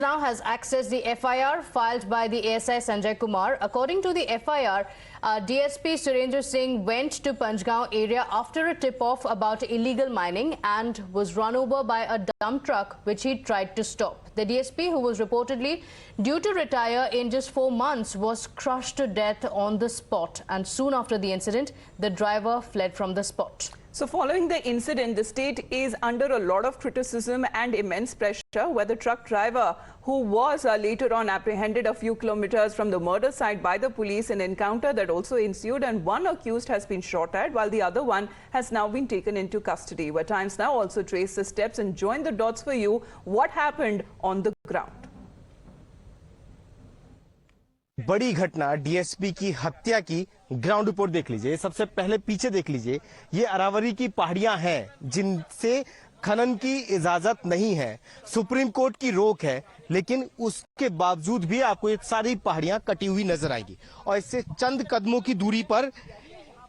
now has accessed the FIR filed by the ASI Sanjay Kumar. According to the FIR, DSP Surendra Singh went to Panjgaon area after a tip-off about illegal mining and was run over by a dump truck which he tried to stop. The DSP, who was reportedly due to retire in just 4 months, was crushed to death on the spot, and soon after the incident, the driver fled from the spot. So following the incident, the state is under a lot of criticism and immense pressure, where the truck driver, who was later on apprehended a few kilometers from the murder site by the police, an encounter that also ensued, and one accused has been shot at while the other one has now been taken into custody. Where Times Now also trace the steps and join the dots for you what happened on the ground. बड़ी घटना DSP की हत्या की ground report देख लीजिए। सबसे पहले पीछे देख लीजिए, ये अरावरी की पहाड़ियां हैं जिनसे खनन की इजाजत नहीं है, सुप्रीम कोर्ट की रोक है, लेकिन उसके बावजूद भी आपको ये सारी पहाड़ियां कटी हुई नजर आएंगी। और इससे चंद कदमों की दूरी पर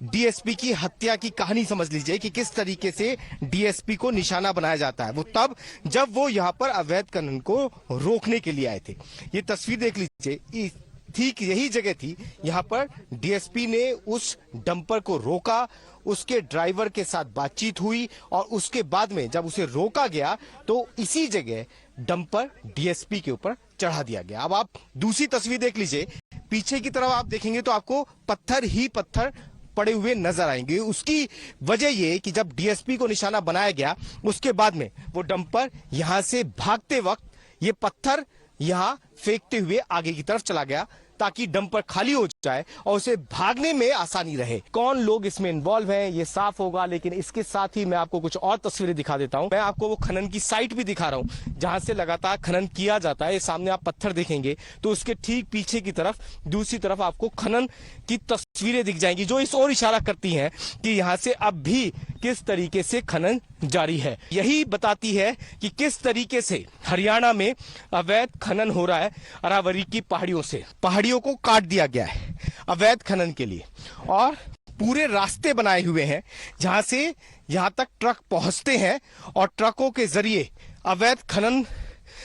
डीएसपी की हत्या की कहानी समझ लीजिए कि किस तरीके से डीएसपी को निशाना बनाया जाता है। वो तब जब वो यहाँ पर अवैध खनन को रोकने के लिए आए थे। ये तस्वीर देख लीजिए, ठीक यही जगह थी, यहाँ पर डीएसपी ने उस डंपर को रोका, उसके ड्राइवर के साथ बातचीत हुई और उसके बाद में जब उसे रोका गया तो इसी जगह डंपर डीएसपी के ऊपर चढ़ा दिया गया। अब आप दूसरी तस्वीर देख लीजिए, पीछे की तरफ आप देखेंगे तो आपको पत्थर ही पत्थर पड़े हुए नजर आएंगे। उसकी वजह ये कि जब डीएसपी को निशाना बनाया गया, उसके बाद में वो डंपर यहां से भागते वक्त ये पत्थर यहां फेंकते हुए आगे की तरफ चला गया ताकि डंपर खाली हो जाए और उसे भागने में आसानी रहे। कौन लोग इसमें इन्वॉल्व हैं ये साफ होगा, लेकिन इसके साथ ही मैं आपको कुछ और तस्वीरें दिखा देता हूं। मैं आपको वो खनन की साइट भी दिखा रहा हूं जहां से लगातार खनन किया जाता है। सामने आप पत्थर देखेंगे तो उसके ठीक पीछे की तरफ दूसरी तरफ आपको खनन की तस्वीरें दिख जाएंगी, जो इस ओर इशारा करती हैं कि यहाँ से अब भी किस तरीके से खनन जारी है। यही बताती है कि किस तरीके से हरियाणा में अवैध खनन हो रहा है। अरावरी की पहाड़ियों से पहाड़ियों को काट दिया गया है अवैध खनन के लिए और पूरे रास्ते बनाए हुए हैं जहां से यहां तक ट्रक पहुंचते हैं और ट्रकों के जरिए अवैध खनन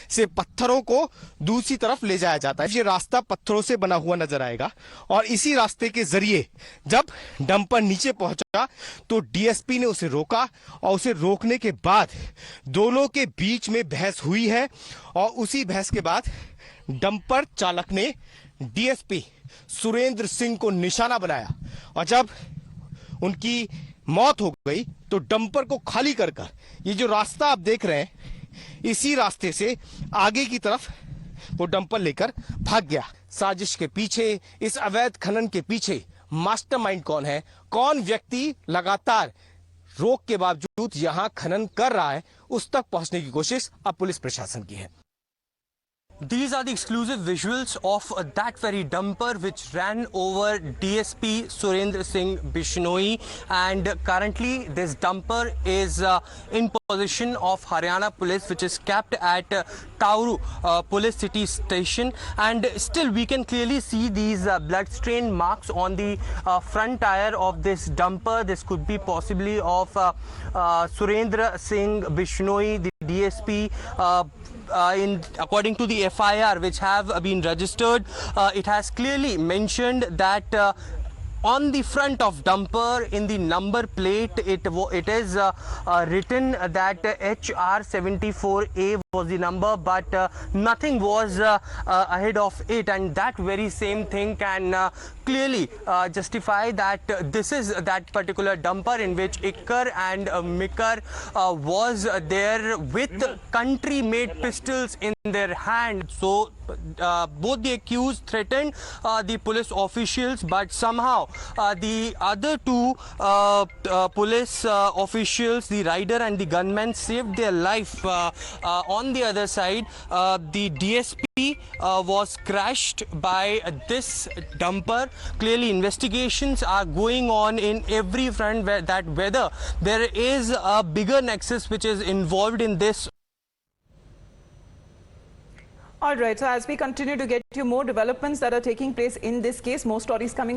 से पत्थरों को दूसरी तरफ ले जाया जाता है। ये रास्ता पत्थरों से बना हुआ नजर आएगा और इसी रास्ते के जरिए जब डंपर नीचे पहुंचा तो डीएसपी ने उसे रोका और उसे रोकने के बाद दोनों के बीच में बहस हुई है और उसी बहस के बाद डंपर चालक ने डीएसपी सुरेंद्र सिंह को निशाना बनाया और जब उनकी मौत हो गई तो डंपर को खाली कर ये जो रास्ता आप देख रहे हैं, इसी रास्ते से आगे की तरफ वो डंपर लेकर भाग गया। साजिश के पीछे, इस अवैध खनन के पीछे मास्टरमाइंड कौन है, कौन व्यक्ति लगातार रोक के बावजूद यहां खनन कर रहा है, उस तक पहुंचने की कोशिश अब पुलिस प्रशासन की है। These are the exclusive visuals of that very dumper which ran over DSP Surendra Singh Bishnoi, and currently this dumper is in possession of Haryana Police, which is kept at Tauru Police City Station, and still we can clearly see these blood-stained marks on the front tire of this dumper. This could be possibly of Surendra Singh Bishnoi, the DSP. According to the FIR which have been registered, it has clearly mentioned that on the front of dumper in the number plate it is written that HR74A was the number, but nothing was ahead of it, and that very same thing can clearly justify that this is that particular dumper in which Ikkar and Mikar was there with country made pistols in their hand. So both the accused threatened the police officials, but somehow the other two police officials, the rider and the gunman, saved their life. On the other side, the DSP was crashed by this dumper. Clearly investigations are going on in every front whether there is a bigger nexus which is involved in this. All right, so as we continue to get you more developments that are taking place in this case, more stories coming up.